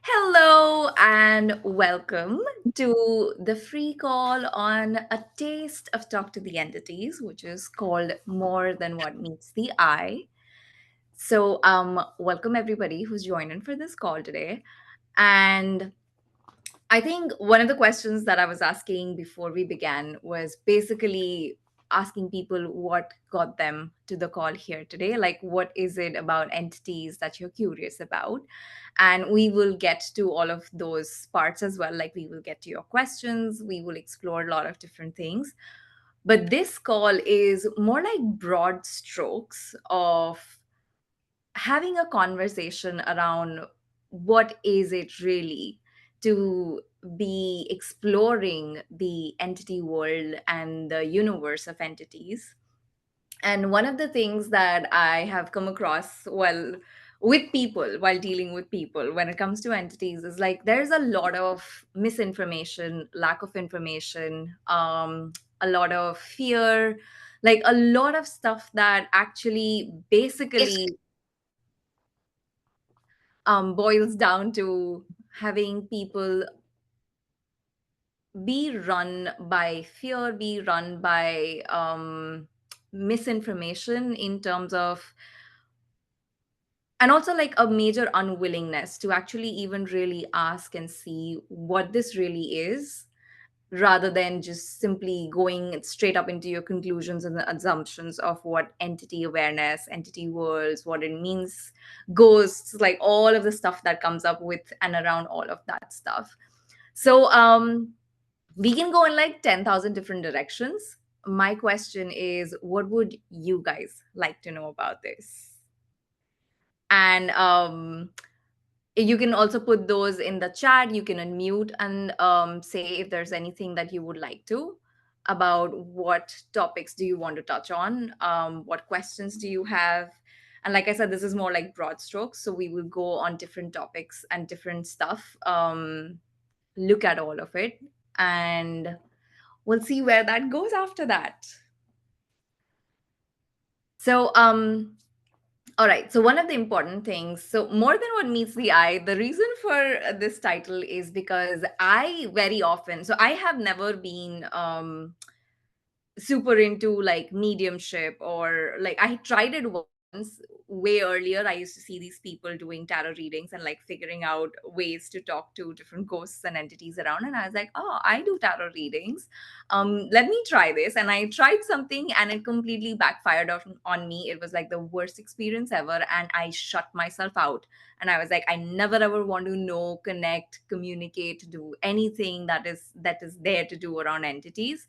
Hello and welcome to the free call on a taste of Talk to the Entities, which is called More Than What Meets the Eye. Welcome everybody who's joined in for this call today. And I think one of the questions that I was asking before we began was basically asking people what got them to the call here today. Like, what is it about entities that you're curious about? And we will get to all of those parts as well. Like, we will get to your questions, we will explore a lot of different things. But this call is more like broad strokes of having a conversation around what is it really to be exploring the entity world and the universe of entities. And one of the things that I have come across with people while dealing with people when it comes to entities is like there's a lot of misinformation, lack of information, a lot of fear, like a lot of stuff that actually basically boils down to having people be run by fear, be run by misinformation in terms of, and also like a major unwillingness to actually even really ask and see what this really is, rather than just simply going straight up into your conclusions and the assumptions of what entity awareness, entity worlds, what it means, ghosts, like all of the stuff that comes up with and around all of that stuff. So we can go in like 10,000 different directions. My question is, what would you guys like to know about this? And you can also put those in the chat. You can unmute and say if there's anything that you would like to, about what topics do you want to touch on, what questions do you have. And like I said, this is more like broad strokes, so we will go on different topics and different stuff, look at all of it, and we'll see where that goes after that. So all right. So, one of the important things, so more than what meets the eye, the reason for this title is because I very often, so I have never been super into like mediumship, or like I tried it once way earlier. I used to see these people doing tarot readings and like figuring out ways to talk to different ghosts and entities around, and I was like, oh, I do tarot readings, let me try this. And I tried something and it completely backfired on me. It was like the worst experience ever, and I shut myself out. And I was like, I never ever want to know, connect, communicate, do anything that is there to do around entities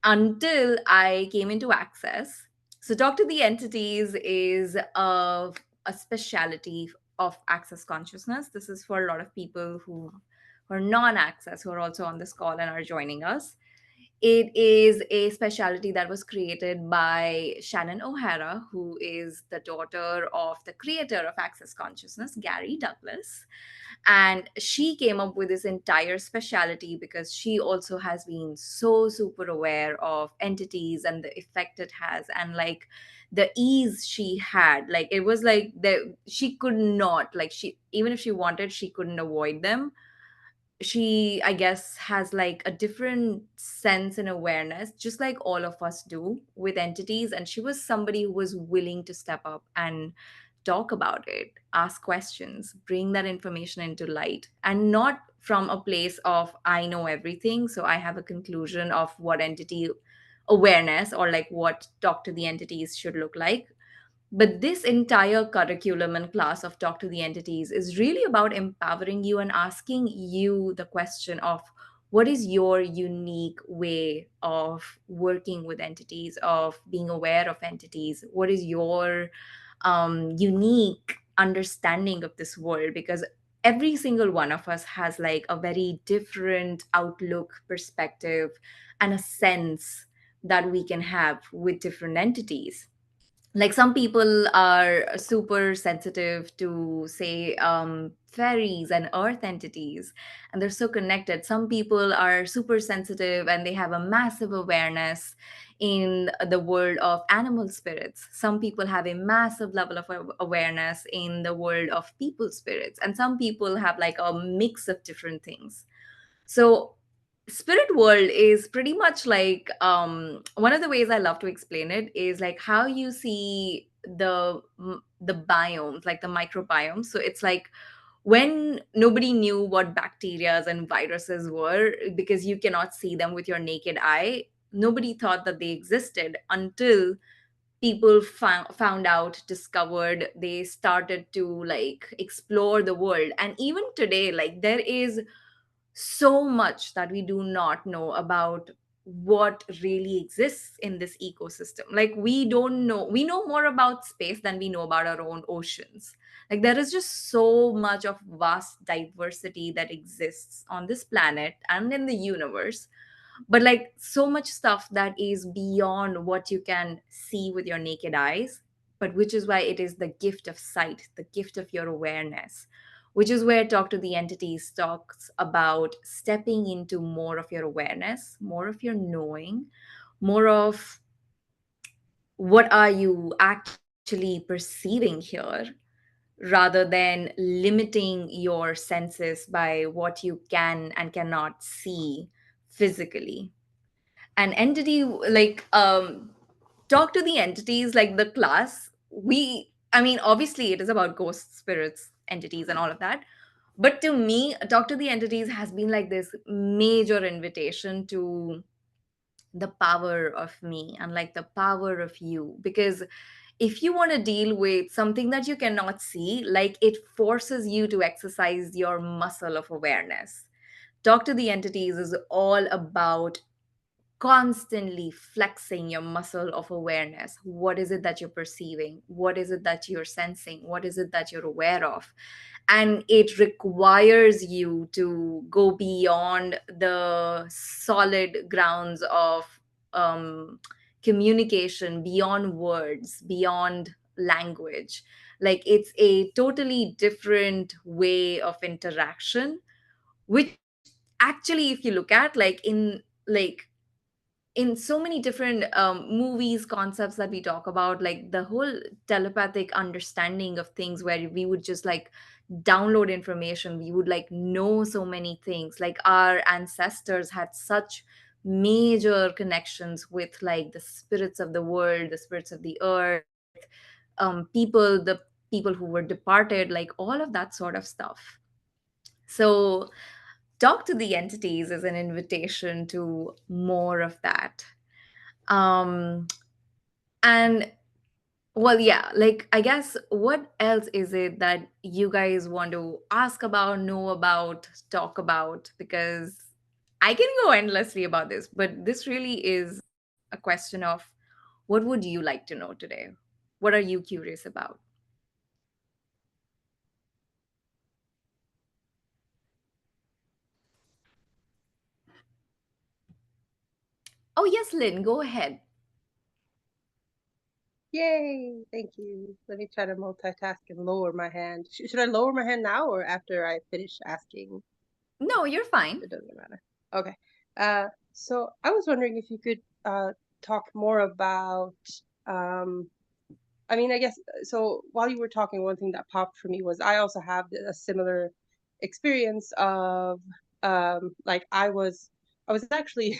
until I came into Access. So, Talk to the Entities is a specialty of Access consciousness. This is for a lot of people who are non Access, who are also on this call and are joining us. It is a specialty that was created by Shannon O'Hara, who is the daughter of the creator of Access Consciousness, Gary Douglas. And she came up with this entire specialty because she also has been so super aware of entities and the effect it has, and like the ease she had. Like it was like she could not, like, she, even if she wanted, she couldn't avoid them. She, I guess, has like a different sense and awareness, just like all of us do with entities. And she was somebody who was willing to step up and talk about it, ask questions, bring that information into light, and not from a place of I know everything, so I have a conclusion of what entity awareness or like what talk to the entities should look like. But this entire curriculum and class of Talk to the Entities is really about empowering you and asking you the question of what is your unique way of working with entities, of being aware of entities? What is your unique understanding of this world? Because every single one of us has like a very different outlook, perspective, and a sense that we can have with different entities. Like some people are super sensitive to say fairies and earth entities, and they're so connected. Some people are super sensitive and they have a massive awareness in the world of animal spirits. Some people have a massive level of awareness in the world of people spirits, and some people have like a mix of different things. So spirit world is pretty much like, one of the ways I love to explain it is like how you see the biomes, like the microbiomes. So it's like when nobody knew what bacteria and viruses were, because you cannot see them with your naked eye, nobody thought that they existed until people found out, discovered, they started to like explore the world. And even today, like there is so much that we do not know about what really exists in this ecosystem. Like we don't know, we know more about space than we know about our own oceans. Like there is just so much of vast diversity that exists on this planet and in the universe, but like so much stuff that is beyond what you can see with your naked eyes. But which is why it is the gift of sight, the gift of your awareness, which is where Talk to the Entities talks about stepping into more of your awareness, more of your knowing, more of what are you actually perceiving here, rather than limiting your senses by what you can and cannot see physically. An entity like, Talk to the Entities, like the class, we, I mean, obviously it is about ghosts, spirits, entities and all of that, but to me Talk to the Entities has been like this major invitation to the power of me and like the power of you. Because if you want to deal with something that you cannot see, like it forces you to exercise your muscle of awareness. Talk to the Entities is all about constantly flexing your muscle of awareness. What is it that you're perceiving? What is it that you're sensing? What is it that you're aware of? And it requires you to go beyond the solid grounds of, um, communication, beyond words, beyond language. Like it's a totally different way of interaction, which actually, if you look at like in so many different movies, concepts that we talk about, like the whole telepathic understanding of things, where we would just like download information, we would like know so many things. Like our ancestors had such major connections with like the spirits of the world, the spirits of the earth, people, the people who were departed, like all of that sort of stuff. So Talk to the Entities is an invitation to more of that. um and well, yeah, like I guess what else is it that you guys want to ask about, know about, talk about? Because I can go endlessly about this, but this really is a question of what would you like to know today? What are you curious about? Oh yes, Lynn, go ahead. Yay! Thank you. Let me try to multitask and lower my hand. Should I lower my hand now or after I finish asking? No, you're fine. It doesn't matter. Okay. So I was wondering if you could talk more about um I mean, I guess so while you were talking, one thing that popped for me was I also have a similar experience of like I was actually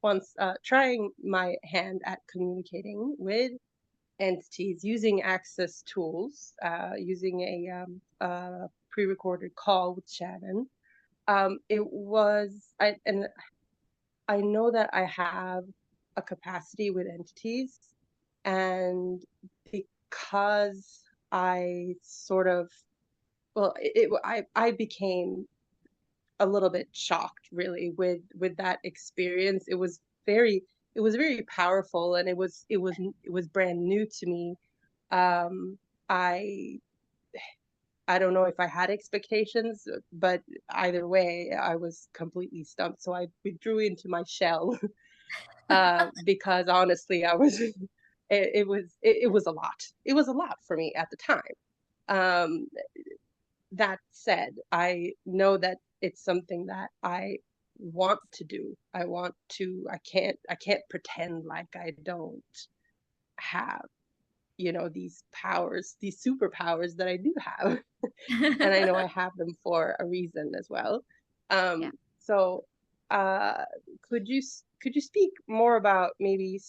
once trying my hand at communicating with entities using access tools, using a pre-recorded call with Shannon. It was and I know that I have a capacity with entities, and because I sort of I became a little bit shocked really with that experience. Very it was very powerful, and it was brand new to me. um I I don't know if I had expectations, but either way, I was completely stumped. So I withdrew into my shell because honestly, I was it was a lot. It was a lot for me at the time. That said, I know that it's something that I want to do. I can't pretend like I don't have, these powers, these superpowers that I do have. And I know I have them for a reason as well. Yeah. So uh could you speak more about maybe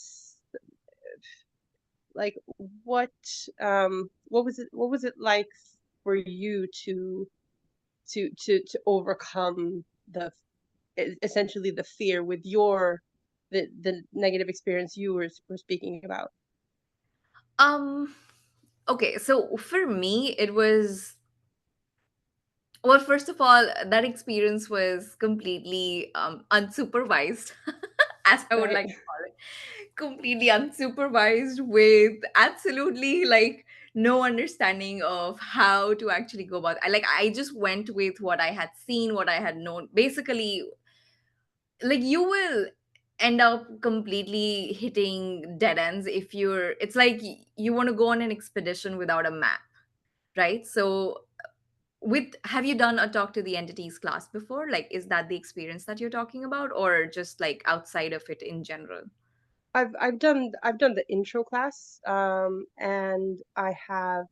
like what what was it like for you to overcome essentially the fear with the negative experience you were speaking about? Um, okay, so for me, it was, well, first of all, that experience was completely unsupervised, as I would Right. like to call it. Completely unsupervised with absolutely like no understanding of how to actually go about. I just went with what I had seen, what I had known. Basically, like you will end up completely hitting dead ends if it's like you want to go on an expedition without a map, right? So with have you done a talk to the entities class before? Like, is that the experience that you're talking about, or just like outside of it in general? I've done the intro class, and I have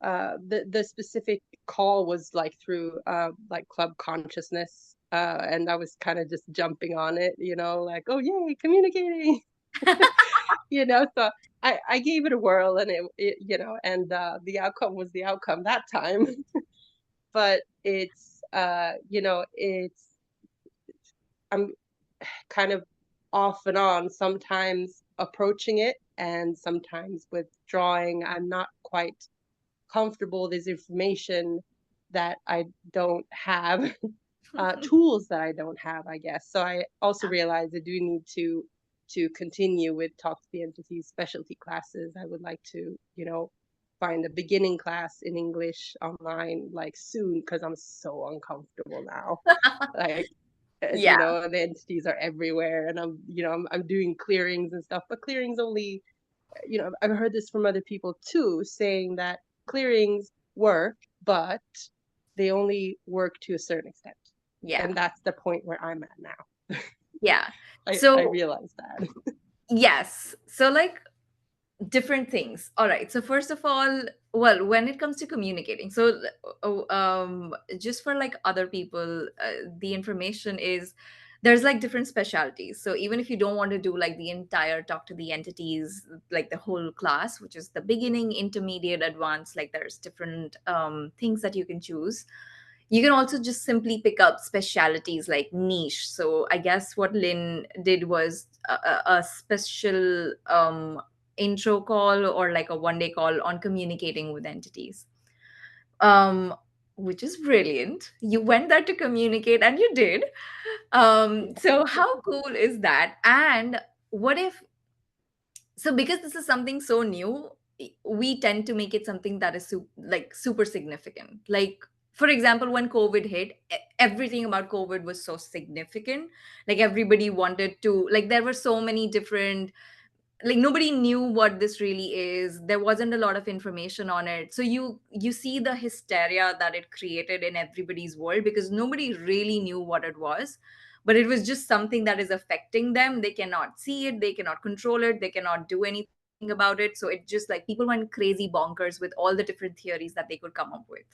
the specific call was like through like club consciousness, and I was kind of just jumping on it, like, oh yay, communicating. So I gave it a whirl, and and the outcome was the outcome that time. But it's I'm kind of off and on, sometimes approaching it and sometimes withdrawing. I'm not quite comfortable. There's information that I don't have, tools that I don't have, I guess. So I also realize I do need to continue with Talk to the Entities specialty classes. I would like to, find a beginning class in English online like soon, because I'm so uncomfortable now. Like, Yeah, the entities are everywhere, and I'm doing clearings and stuff, but clearings only, I've heard this from other people too, saying that clearings work, but they only work to a certain extent. yeah, And that's the point where I'm at now. yeah. I So realize that. yes, so like different things. All right. So first of all, well, when it comes to communicating, so just for like other people, the information is there's like different specialties. So even if you don't want to do like the entire talk to the entities, like the whole class, which is the beginning, intermediate, advanced, like there's different things that you can choose. You can also just simply pick up specialities like niche. So I guess what Lynn did was a special intro call or like a 1 day call on communicating with entities, um, which is brilliant. You went there to communicate and you did. So how cool is that? And what if, so because this is something so new, we tend to make it something that is like super significant. Like for example, when COVID hit, everything about COVID was so significant. Like everybody wanted to, like there were so many different, like nobody knew what this really is. There wasn't a lot of information on it, so you see the hysteria that it created in everybody's world because nobody really knew what it was, but it was just something that is affecting them. They cannot see it, they cannot control it, they cannot do anything about it. So it just like people went crazy bonkers with all the different theories that they could come up with.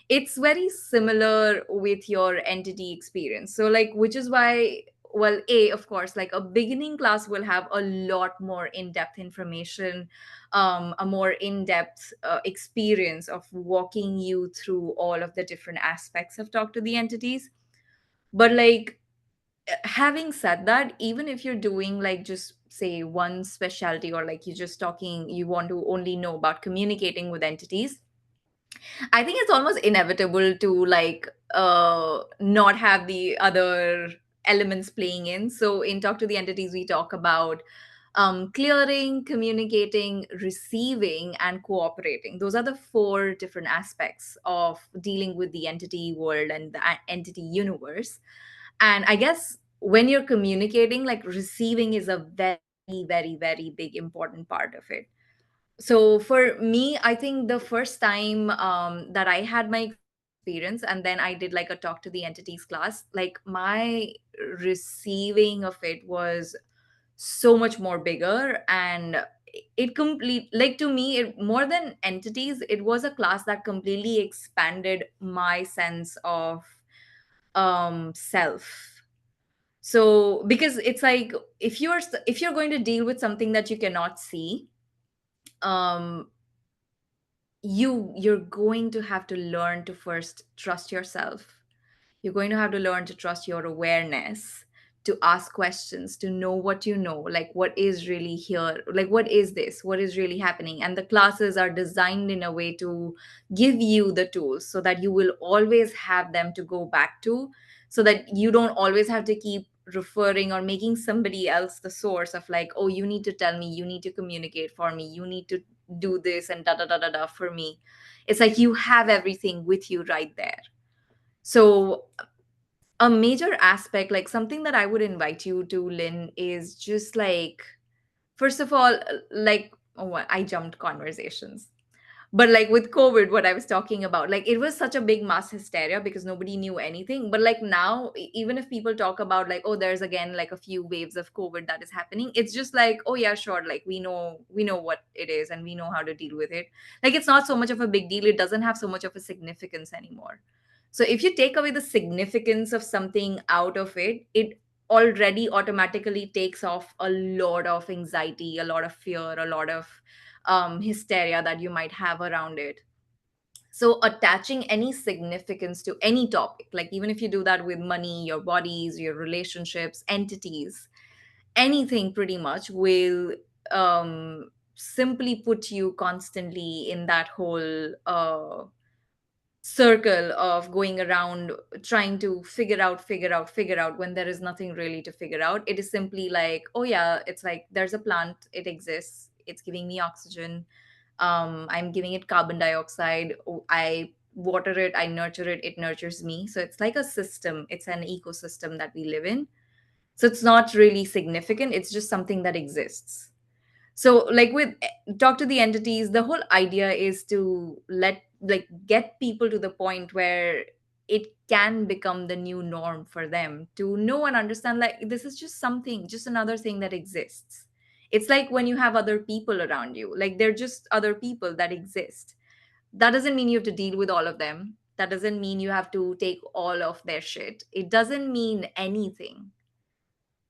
It's very similar with your entity experience. So like, which is why, well, a of course, like a beginning class will have a lot more in-depth information, a more in-depth experience of walking you through all of the different aspects of talk to the entities. But like, having said that, even if you're doing like just say one specialty, or like you're just talking, you want to only know about communicating with entities, I think it's almost inevitable to like not have the other elements playing in. So in Talk to the Entities, we talk about clearing, communicating, receiving, and cooperating. Those are the four different aspects of dealing with the entity world and the entity universe. And I guess when you're communicating, like receiving is a very, very big important part of it. So for me, I think the first time that I had my experience experience, and then I did like a talk to the entities class. Like my receiving of it was so much more bigger, and it complete, like, to me, it more than entities, it was a class that completely expanded my sense of self. So because it's like, if you're going to deal with something that you cannot see, um you're going to have to learn to first trust yourself. You're going to have to learn to trust your awareness, to ask questions, to know what you know, like what is really here, like what is this, what is really happening. And the classes are designed in a way to give you the tools so that you will always have them to go back to, so that you don't always have to keep referring or making somebody else the source of, like, oh, you need to tell me, you need to communicate for me, you need to do this and da da da da da for me. It's like you have everything with you right there. So a major aspect, like something that I would invite you to, Lynn, is just like, first of all, like, oh, I jumped conversations. But like with COVID, what I was talking about, like it was such a big mass hysteria because nobody knew anything. But like now, even if people talk about like, oh, there's again like a few waves of COVID that is happening, it's just like, oh yeah, sure, like we know what it is and we know how to deal with it. Like it's not so much of a big deal. It doesn't have so much of a significance anymore. So if you take away the significance of something out of it, it already automatically takes off a lot of anxiety, a lot of fear, a lot of hysteria that you might have around it. So attaching any significance to any topic, like even if you do that with money, your bodies, your relationships, entities, anything pretty much will simply put you constantly in that whole circle of going around trying to figure out when there is nothing really to figure out. It is simply like, oh yeah, it's like there's a plant, it exists, it's giving me oxygen, I'm giving it carbon dioxide, I water it, I nurture it, it nurtures me. So it's like a system, it's an ecosystem that we live in. So it's not really significant, it's just something that exists. So like with talk to the entities, the whole idea is to get people to the point where it can become the new norm for them to know and understand, like this is just something, just another thing that exists. It's like when you have other people around you, like they're just other people that exist. That doesn't mean you have to deal with all of them, that doesn't mean you have to take all of their shit, it doesn't mean anything,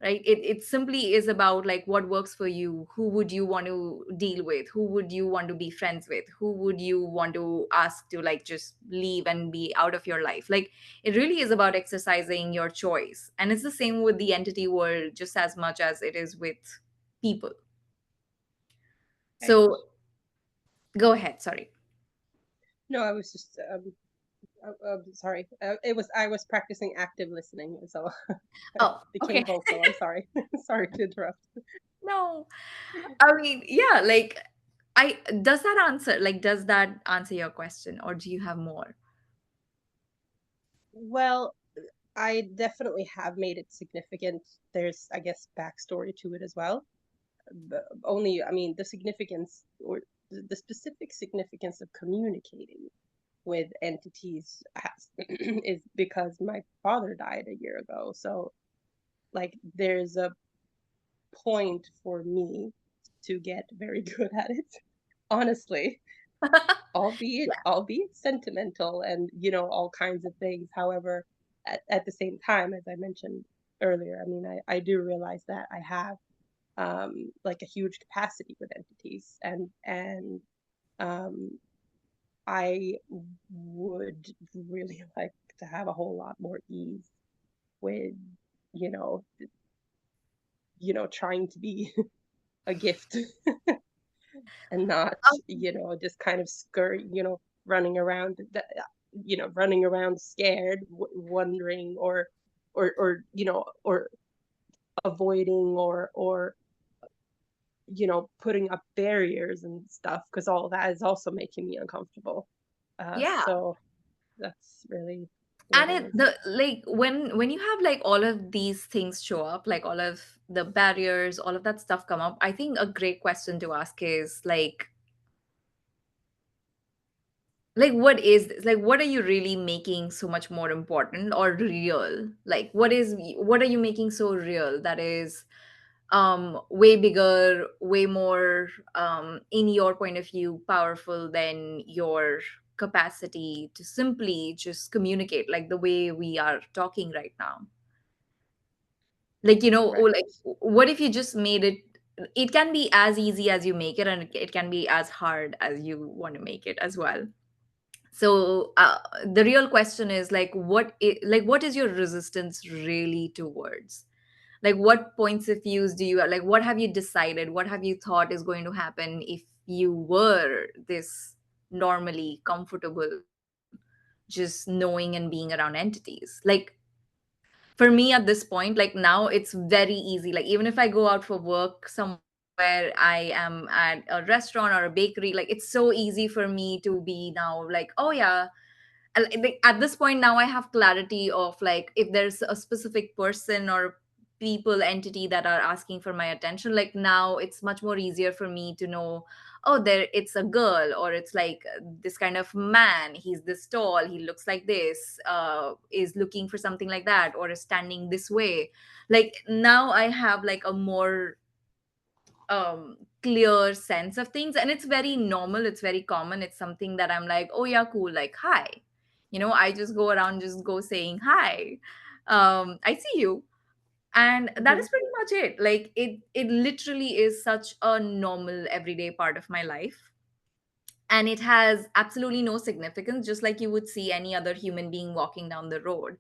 right? It simply is about like what works for you, who would you want to deal with, who would you want to be friends with, who would you want to ask to like just leave and be out of your life. Like it really is about exercising your choice, and it's the same with the entity world just as much as it is with people. Right. So go ahead, sorry. No, I was just sorry. It was I was practicing active listening, so I Oh, became okay. vocal. I'm sorry. Sorry to interrupt. No, I mean, yeah, like I does that answer, like does that answer your question, or do you have more? Well, I definitely have made it significant. There's, I guess, backstory to it as well. But only, I mean, the significance or the specific significance of communicating with entities has, is because my father died a year ago. So, like, there's a point for me to get very good at it, honestly, albeit sentimental and all kinds of things. However, at the same time, as I mentioned earlier, I mean, I do realize that I have like a huge capacity with entities, and um, I would really like to have a whole lot more ease with you know trying to be a gift and not just kind of running around running around scared, wondering, or avoiding, or putting up barriers and stuff, because all that is also making me uncomfortable. Yeah. So that's really what And it it is. the like when you have like all of these things show up, like all of the barriers, all of that stuff come up, I think a great question to ask is like, Like, what is this? Like, what are you really making so much more important or real? Like, what are you making so real that is way bigger, way more in your point of view powerful than your capacity to simply just communicate like the way we are talking right now? Like, or Right. like, what if you just made it, it can be as easy as you make it, and it can be as hard as you want to make it as well. So the real question is like, like what is your resistance really towards? Like, what points of views do you, like, what have you decided, what have you thought is going to happen if you were this normally comfortable just knowing and being around entities? Like, for me at this point, like now it's very easy. Like, even if I go out for work somewhere, I am at a restaurant or a bakery, like it's so easy for me to be now like, oh yeah, like, at this point now I have clarity of like if there's a specific person or people entity that are asking for my attention, like now it's much more easier for me to know, oh, there it's a girl, or it's like this kind of man, he's this tall, he looks like this, is looking for something like that, or is standing this way. Like now I have like a more clear sense of things, and it's very normal, it's very common, it's something that I'm like, oh yeah, cool, like hi, I just go around, just go saying hi, I see you, and that Hmm. is pretty much it. Like it literally is such a normal everyday part of my life, and it has absolutely no significance, just like you would see any other human being walking down the road.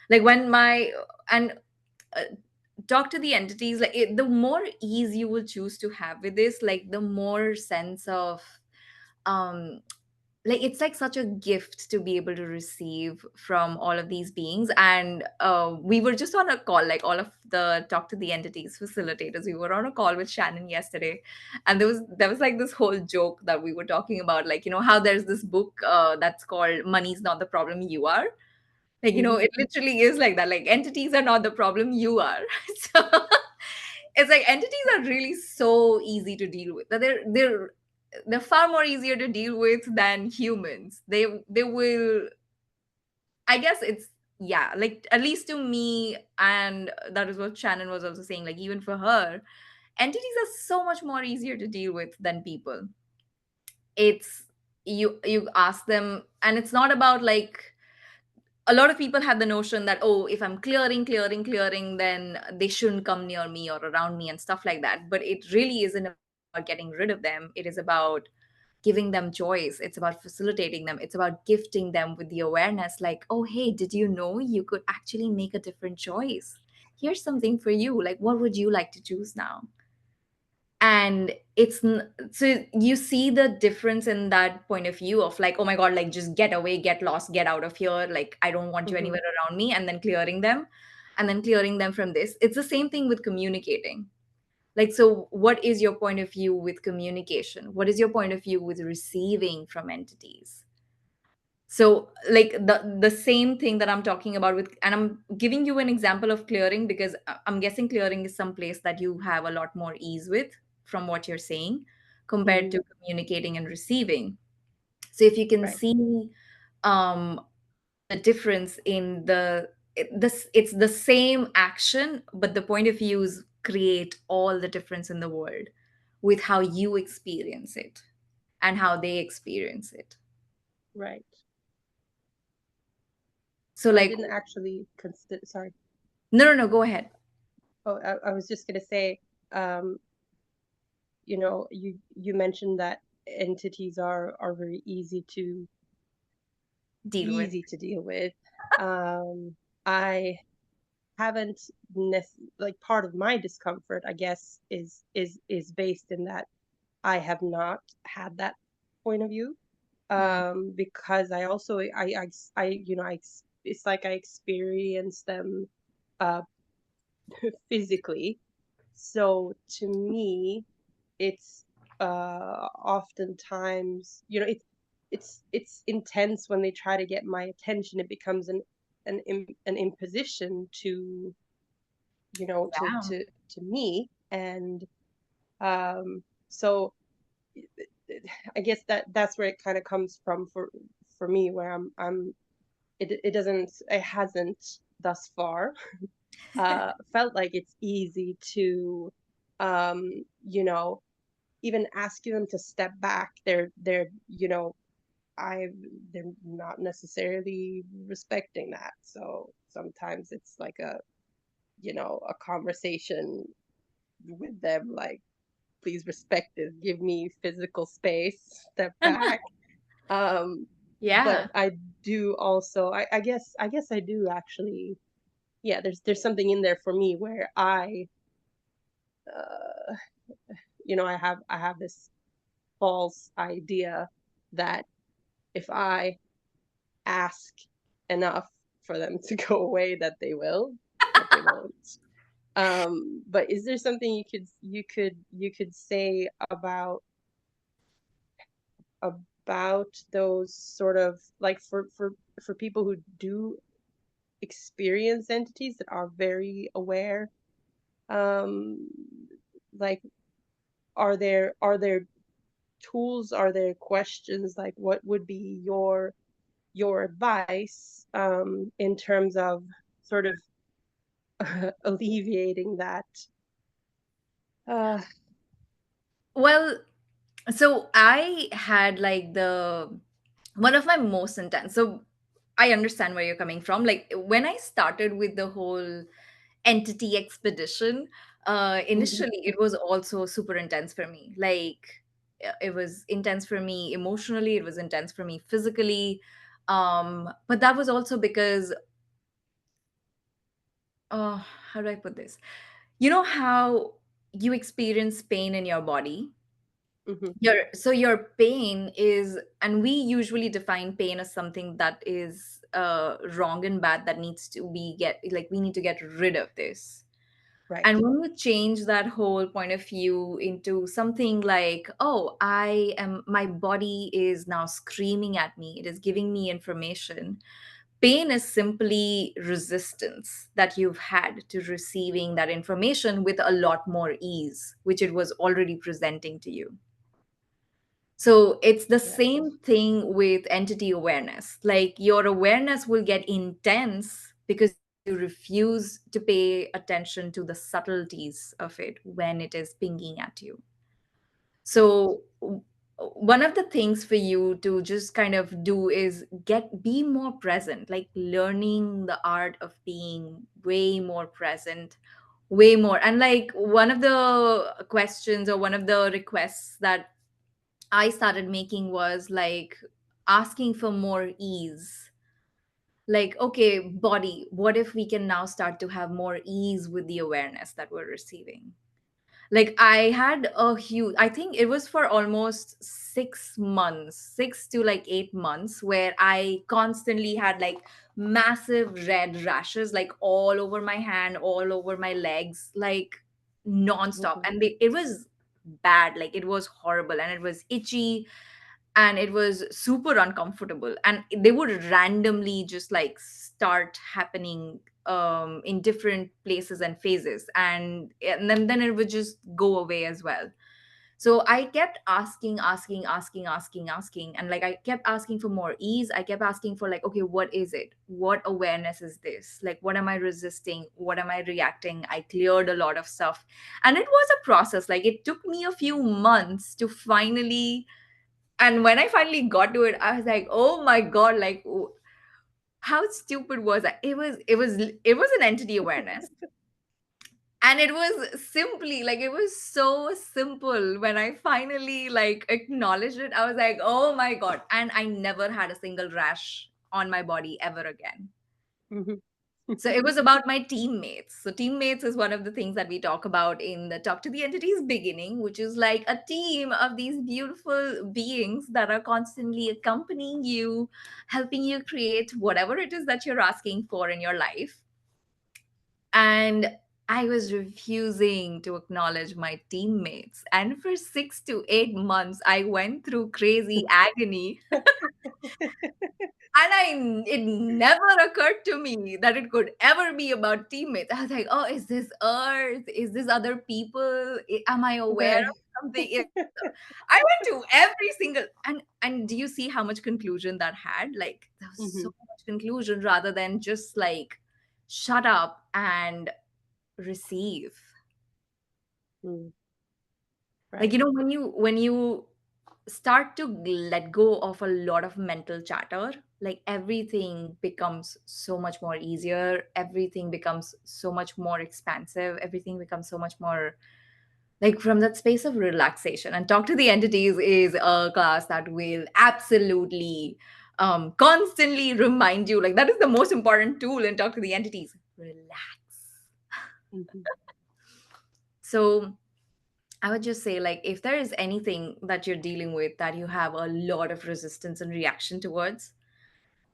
Like when my and uh, talk to the entities, like the more ease you will choose to have with this, like the more sense of um like it's like such a gift to be able to receive from all of these beings. And we were just on a call, like all of the talk to the entities facilitators, we were on a call with Shannon yesterday, and there was like this whole joke that we were talking about, like how there's this book that's called Money's Not the Problem, You Are. Like, Hmm. it literally is like that. Like, entities are not the problem, you are. So it's like entities are really so easy to deal with. That they're far more easier to deal with than humans. They will, I guess it's, yeah, like at least to me, and that is what Shannon was also saying, like even for her, entities are so much more easier to deal with than people. It's, you ask them, and it's not about like, a lot of people have the notion that, oh, if I'm clearing, then they shouldn't come near me or around me and stuff like that. But it really isn't about getting rid of them. It is about giving them choice. It's about facilitating them. It's about gifting them with the awareness, like, oh, hey, did you know you could actually make a different choice? Here's something for you. Like, what would you like to choose now? And so you see the difference in that point of view of like, oh my god, like just get away, get lost, get out of here, like I don't want you Hmm. anywhere around me, and then clearing them from this. It's the same thing with communicating. Like, so what is your point of view with communication? What is your point of view with receiving from entities? So like the same thing that I'm talking about with, and I'm giving you an example of clearing because I'm guessing clearing is some place that you have a lot more ease with from what you're saying compared Hmm. to communicating and receiving. So if you can Right. see the difference in it's the same action, but the point of views create all the difference in the world with how you experience it and how they experience it. Right. So I like, didn't actually consider. Sorry. no, no, no, go ahead. Oh, I was just gonna say. Um, you mentioned that entities are very Deal with. easy to deal with. I haven't like part of my discomfort, I guess, is based in that I have not had that point of view. Mm, Because I also I it's like I experience them uh physically. So to me, it's oftentimes, it's intense when they try to get my attention. It becomes an imposition to, yeah. to me. And so I guess that's where it kind of comes from for me where it doesn't, it hasn't thus far felt like it's easy to, um, you know, even asking them to step back. They're, you know, I they're not necessarily respecting that. So sometimes it's like a, you know, a conversation with them, like, please respect this, give me physical space, step back. But Yeah. I do also, I guess I do actually, yeah, there's something in there for me where I, uh, you know, I have this false idea that if I ask enough for them to go away, that they will, but they won't. But is there something you could say about those sort of, like, for people who do experience entities that are very aware, um like, are there tools, are there questions, like what would be your advice in terms of sort of alleviating that? uh Well, so I had like the one of my most intense. So I understand where you're coming from. Like when I started with the whole entity expedition, mhm, initially it was also super intense for me. Like it was intense for me emotionally, it was intense for me physically. But that was also because how do I put this? You know how you experience pain in your body? mhm, Your pain is, and we usually define pain as something that is wrong and bad that needs to be get like we need to get rid of this. right. And when you change that whole point of view into something like, oh, my body is now screaming at me, it is giving me information. Pain is simply resistance that you've had to receiving that information with a lot more ease, which it was already presenting to you. So it's the Right. same thing with entity awareness. Like your awareness will get intense because you refuse to pay attention to the subtleties of it when it is pinging at you. So one of the things for you to just kind of do is be more present, like learning the art of being way more present, way more. And like one of the questions or one of the requests that I started making was like asking for more ease. Like, okay, body, what if we can now start to have more ease with the awareness that we're receiving? Like, I had a huge, I think it was for almost 6 months, 6 to like 8 months, where I constantly had like massive red rashes, like all over my hand, all over my legs, like nonstop. Mhm, And it was bad, like, it was horrible and it was itchy and it was super uncomfortable, and they would randomly just like start happening in different places and phases, and then it would just go away as well. So I kept asking, and like I kept asking for more ease. I kept asking for like, okay, what is it, what awareness is this, like what am I resisting, what am I reacting? I cleared a lot of stuff, and it was a process. Like it took me a few months to finally, and when I finally got to it, I was like, oh my god, like how stupid was I? It was an entity awareness. And it was simply like, it was so simple. When I finally like acknowledged it, I was like, oh my god. And I never had a single rash on my body ever again. mhm. So it was about my teammates. So teammates is one of the things that we talk about in the Talk to the Entities beginning, which is like a team of these beautiful beings that are constantly accompanying you, helping you create whatever it is that you're asking for in your life. And I was refusing to acknowledge my teammates. And for 6 to 8 months, I went through crazy agony. And it never occurred to me that it could ever be about teammates. I was like, oh, is this Earth? Is this other people? Am I aware Right. of something. I went to every single, and do you see how much conclusion that had? Like there was so Hmm. much conclusion rather than just like shut up and receive. Mm. Like Right. when you start to let go of a lot of mental chatter, like everything becomes so much more easier, everything becomes so much more expansive, everything becomes so much more like from that space of relaxation. And talk to the entities is a class that will absolutely constantly remind you, like that is the most important tool in talk to the entities, relax. Hmm. So I would just say, like, if there is anything that you're dealing with that you have a lot of resistance and reaction towards,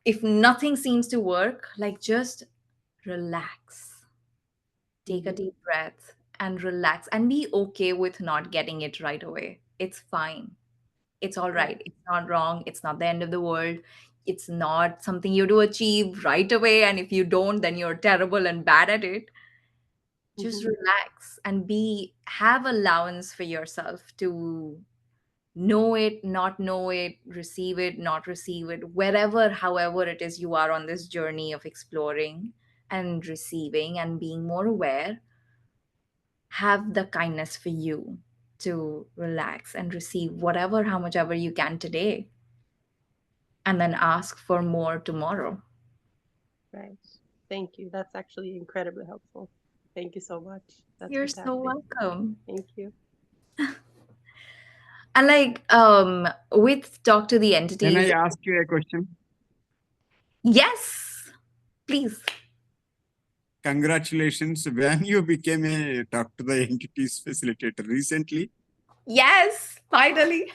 if nothing seems to work, like, just relax. Take a Hmm. deep breath and relax and be okay with not getting it right away. It's fine. It's all Right. right. It's not wrong. It's not the end of the world. It's not something you to achieve right away. And if you don't, then you're terrible and bad at it. Just Hmm. relax and have allowance for yourself to know it, not know it, receive it, not receive it, wherever, however it is you are on this journey of exploring and receiving and being more aware. Have the kindness for you to relax and receive whatever, how much ever you can today, and then ask for more tomorrow. Right. Thank you. That's actually incredibly helpful. Thank you so much. That's You're so fantastic. welcome. Thank you. And like with talk to the Can I entities, ask you a question? yes, please. Congratulations. When you became a talk to the entities facilitator recently, Yes, finally.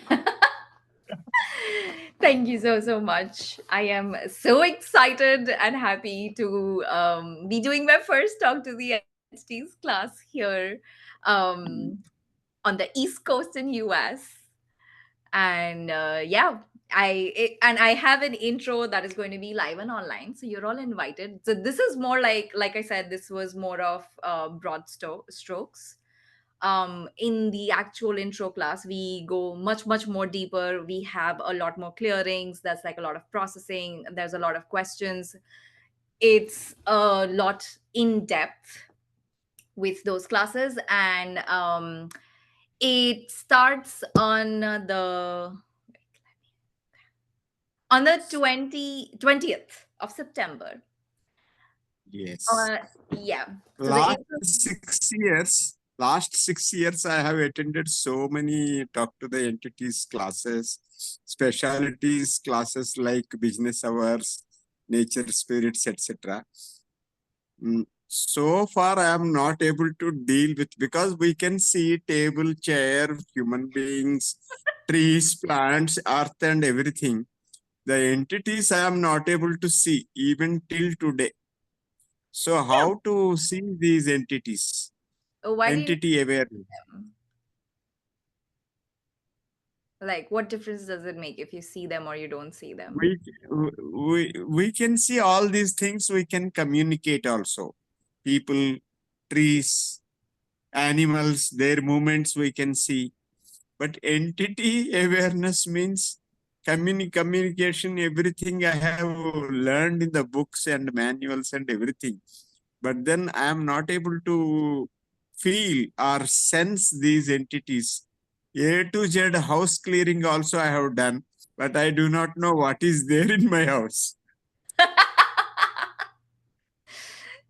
Thank you so much. I am so excited and happy to be doing my first talk to the entities class here um, on the East Coast in US. And yeah, and I have an intro that is going to be live and online, so you're all invited. So this is more like I said, this was more of broad strokes. In the actual intro class we go much more deeper. We have a lot more clearings, there's like a lot of processing, there's a lot of questions. It's a lot in depth with those classes. And it starts on the 20th of September. yes. uh yeah, so the Last intro. 6 years, I have attended so many talk to the entities classes, specialities classes like business hours, nature spirits, etc. So far, I am not able to deal with because we can see table, chair, human beings, trees, plants, earth, and everything. The entities I am not able to see even till today. So, Yeah, how to see these entities? why do you need Entity awareness. them? Like, what difference does it make if you see them or you don't see them? We can see all these things. We can communicate also. People, trees, animals, their movements we can see. But entity awareness means communication, everything I have learned in the books and manuals and everything. But then I am not able to feel or sense these entities. A to Z house clearing also I have done, but I do not know what is there in my house.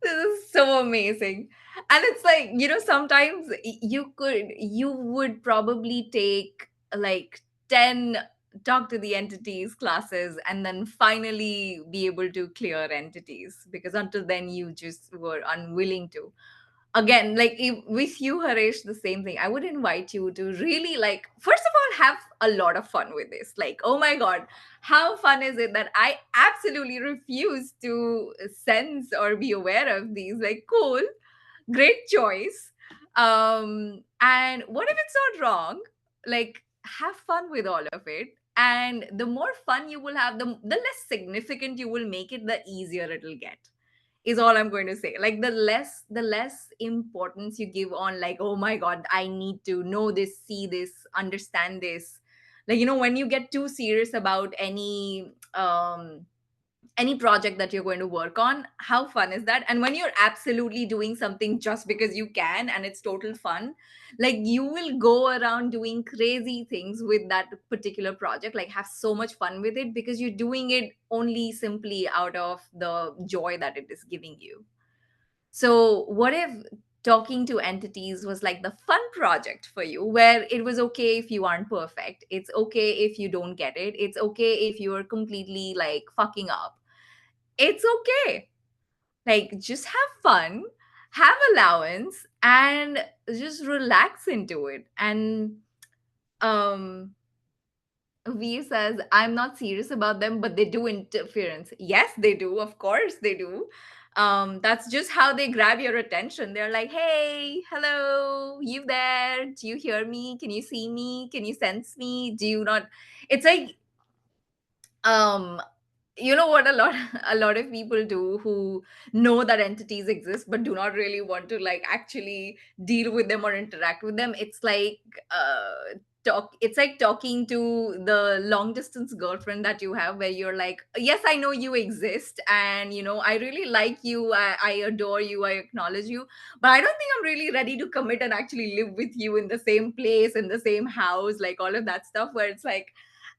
This is so amazing. And it's like, sometimes you would probably take like 10 talk to the entities classes and then finally be able to clear entities, because until then you just were unwilling to. Again, like with you, Harish, the same thing. I would invite you to really, like, first of all, have a lot of fun with this. Like, oh my god, how fun is it that I absolutely refuse to sense or be aware of these? Like, cool, great choice. And what if it's not wrong? Like, have fun with all of it. And the more fun you will have, the less significant you will make it, the easier it'll get. is all I'm going to say. Like the less importance you give on, like, oh my god, I need to know this, see this, understand this. Like, when you get too serious about any project that you're going to work on, how fun is that? And when you're absolutely doing something just because you can and it's total fun, like, you will go around doing crazy things with that particular project, like have so much fun with it because you're doing it only simply out of the joy that it is giving you. So what if talking to entities was like the fun project for you, where it was okay if you aren't perfect, it's okay if you don't get it, it's okay if you're completely like fucking up, it's okay. Like, just have fun, have allowance, and just relax into it. And um V says, I'm not serious about them, but they do interference. Yes, they do. Of course they do. That's just how they grab your attention. They're like, hey, hello, you there? Do you hear me? Can you see me? Can you sense me? Do you not? It's like, um what a lot of people do who know that entities exist but do not really want to like actually deal with them or interact with them. It's like it's like talking to the long distance girlfriend that you have, where you're like, yes, I know you exist, and I really like you, I adore you, I acknowledge you, but I don't think I'm really ready to commit and actually live with you in the same place, in the same house, like all of that stuff, where it's like,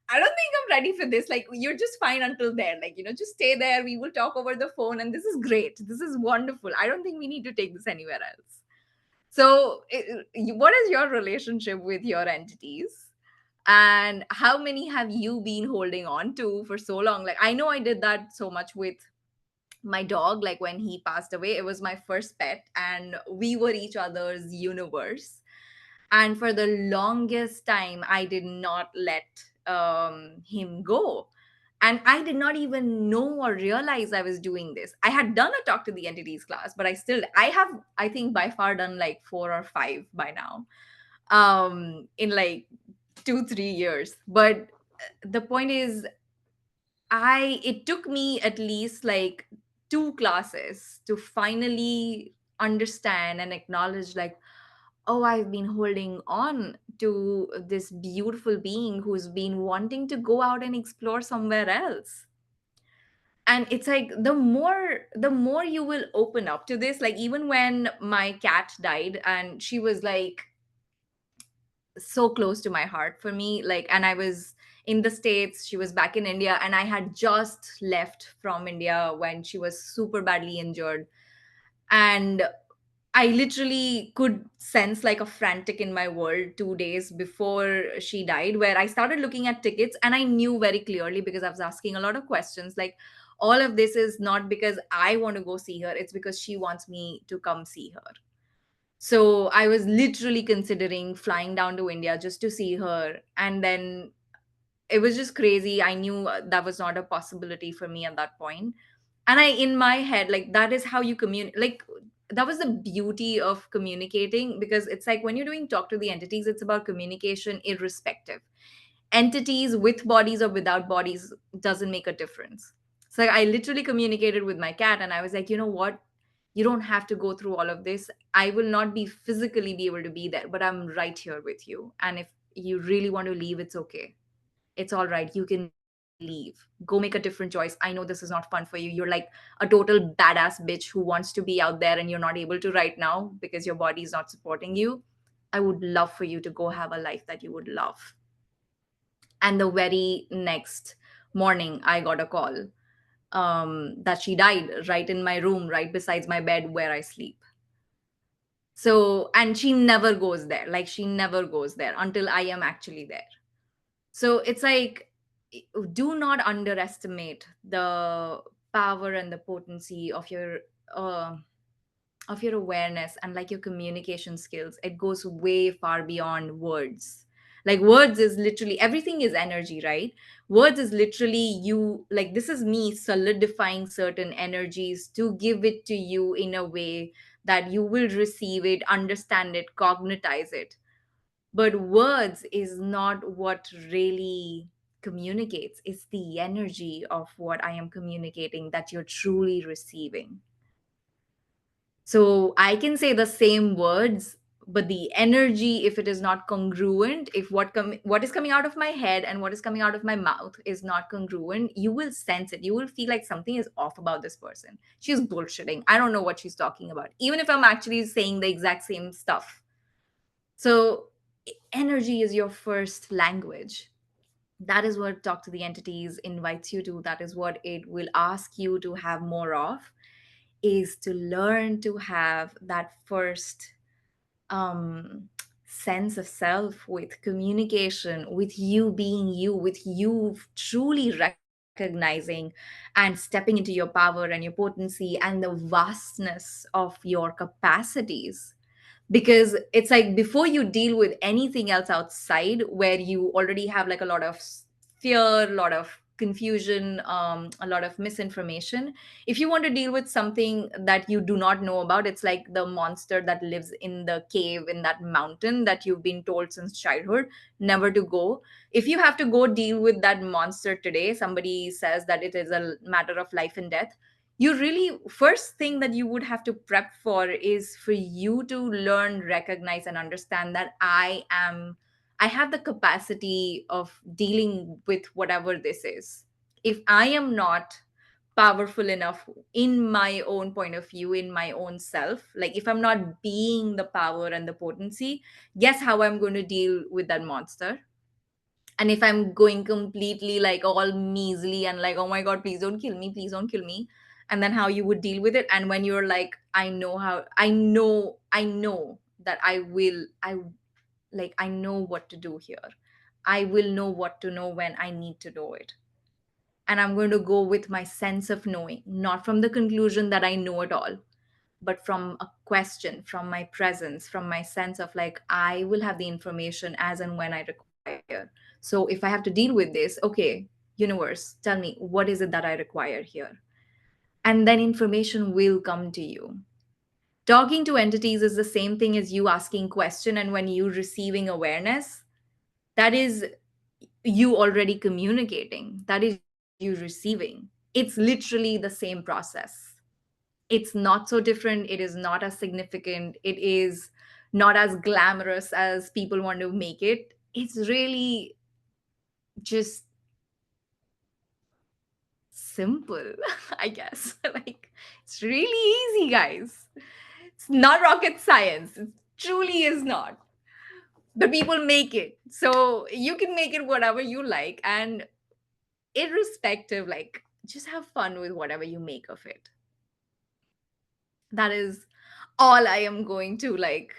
I don't think I'm ready for this. Like, you're just fine until there. Like, just stay there. We will talk over the phone, and this is great. This is wonderful. I don't think we need to take this anywhere else. So, what is your relationship with your entities? And how many have you been holding on to for so long? Like, I know I did that so much with my dog. Like, when he passed away, it was my first pet, and we were each other's universe. And for the longest time, I did not let him go. And I did not even know or realize I was doing this. I had done a talk to the entities class, but I have, I think, by far done like 4 or 5 by now, in like 2 3 years. But the point is, it took me at least like 2 classes to finally understand and acknowledge, like, oh, I've been holding on to this beautiful being who's been wanting to go out and explore somewhere else. And it's like, the more you will open up to this, like, even when my cat died, and she was like so close to my heart for me, like, and I was in the States, she was back in India, and I had just left from India when she was super badly injured. And I literally could sense like a frantic in my world 2 days before she died, where I started looking at tickets, and I knew very clearly, because I was asking a lot of questions, like, all of this is not because I want to go see her, it's because she wants me to come see her. So I was literally considering flying down to India just to see her. And then it was just crazy. I knew that was not a possibility for me at that point. And I, in my head, like, that is how you communicate. Like, that was the beauty of communicating, because it's like, when you're doing talk to the entities, it's about communication irrespective. Entities with bodies or without bodies doesn't make a difference. So I literally communicated with my cat, and I was like, you know what, you don't have to go through all of this. I will not be physically be able to be there, but I'm right here with you. And if you really want to leave, it's okay, it's all right, you can leave, go make a different choice. I know this is not fun for you, you're like a total badass bitch who wants to be out there, and you're not able to right now because your body is not supporting you. I would love for you to go have a life that you would love. And the very next morning, I got a call, that she died right in my room, right besides my bed where I sleep. So, and she never goes there, like, she never goes there until I am actually there. So it's like, do not underestimate the power and the potency uh, of your awareness and like your communication skills. It goes way far beyond words. Like, words is literally, everything is energy, right? Words is literally you, like, this is me solidifying certain energies to give it to you in a way that you will receive it, understand it, cognitize it. But words is not what really communicates. It's the energy of what I am communicating that you're truly receiving. So I can say the same words, but the energy, if it is not congruent, if what is coming out of my head and what is coming out of my mouth is not congruent, you will sense it. You will feel like something is off about this person. She's bullshitting. I don't know what she's talking about, even if I'm actually saying the exact same stuff. So energy is your first language. That is what Talk to the Entities invites you to. That is what it will ask you to have more of, is to learn to have that first um sense of self, with communication, with you being you, with you truly recognizing and stepping into your power and your potency and the vastness of your capacities. Because it's like, before you deal with anything else outside, where you already have like a lot of fear, a lot of confusion, a lot of misinformation, if you want to deal with something that you do not know about, it's like the monster that lives in the cave in that mountain that you've been told since childhood never to go. If you have to go deal with that monster today, somebody says that it is a matter of life and death, you really, first thing that you would have to prep for is for you to learn, recognize and understand that I have the capacity of dealing with whatever this is. If I am not powerful enough in my own point of view, in my own self, like if I'm not being the power and the potency, guess how I'm going to deal with that monster? And if I'm going completely like all measly and like, oh my god, please don't kill me, please don't kill me, and then how you would deal with it? And when you're like, I know that I know what to do here. I will know what to know when I need to know it. And I'm going to go with my sense of knowing, not from the conclusion that I know it all, but from a question, from my presence, from my sense of like, I will have the information as and when I require. So if I have to deal with this, okay, universe, tell me, what is it that I require here? And then information will come to you. Talking to entities is the same thing as you asking question, and when you receiving awareness, that is you already communicating, that is you receiving. It's literally the same process. It's not so different, it is not as significant, it is not as glamorous as people want to make it. It's really just simple, I guess. Like, it's really easy, guys. It's not rocket science, it truly is not. But people make it, so you can make it whatever you like, and irrespective, like, just have fun with whatever you make of it. That is all I am going to like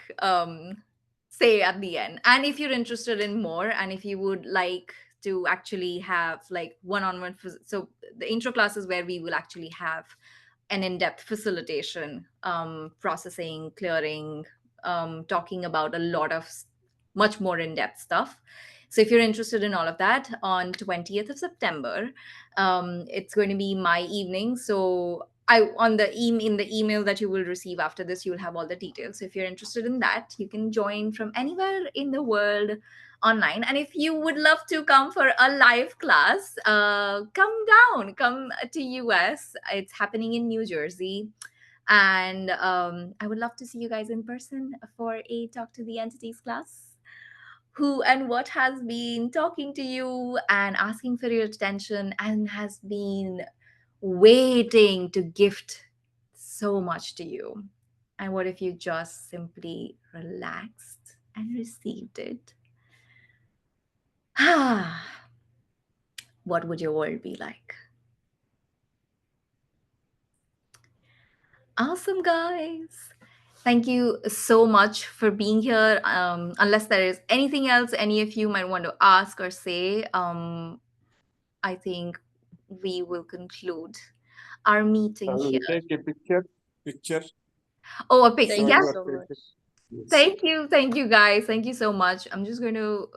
say at the end. And if you're interested in more, and if you would like to actually have like one-on-one so the intro class is where we will actually have an in-depth facilitation, processing, clearing, talking about a lot of much more in-depth stuff. So if you're interested in all of that, on 20th of September, it's going to be my evening. So I on the in the email that you will receive after this, you'll have all the details. So if you're interested in that, you can join from anywhere in the world online. And if you would love to come for a live class, come down, come to US. It's happening in New Jersey. And I would love to see you guys in person for a Talk to the Entities class. Who and what has been talking to you and asking for your attention and has been waiting to gift so much to you? And what if you just simply relaxed and received it? What would your world be like? Awesome, guys. Thank you so much for being here. Unless there is anything else any of you might want to ask or say, I think we will conclude our meeting We'll here. take a picture. Picture. Oh, a pic. Show Thank you Yep. your so much. picture. Yes. Thank you. Thank you, guys. Thank you so much. I'm just going to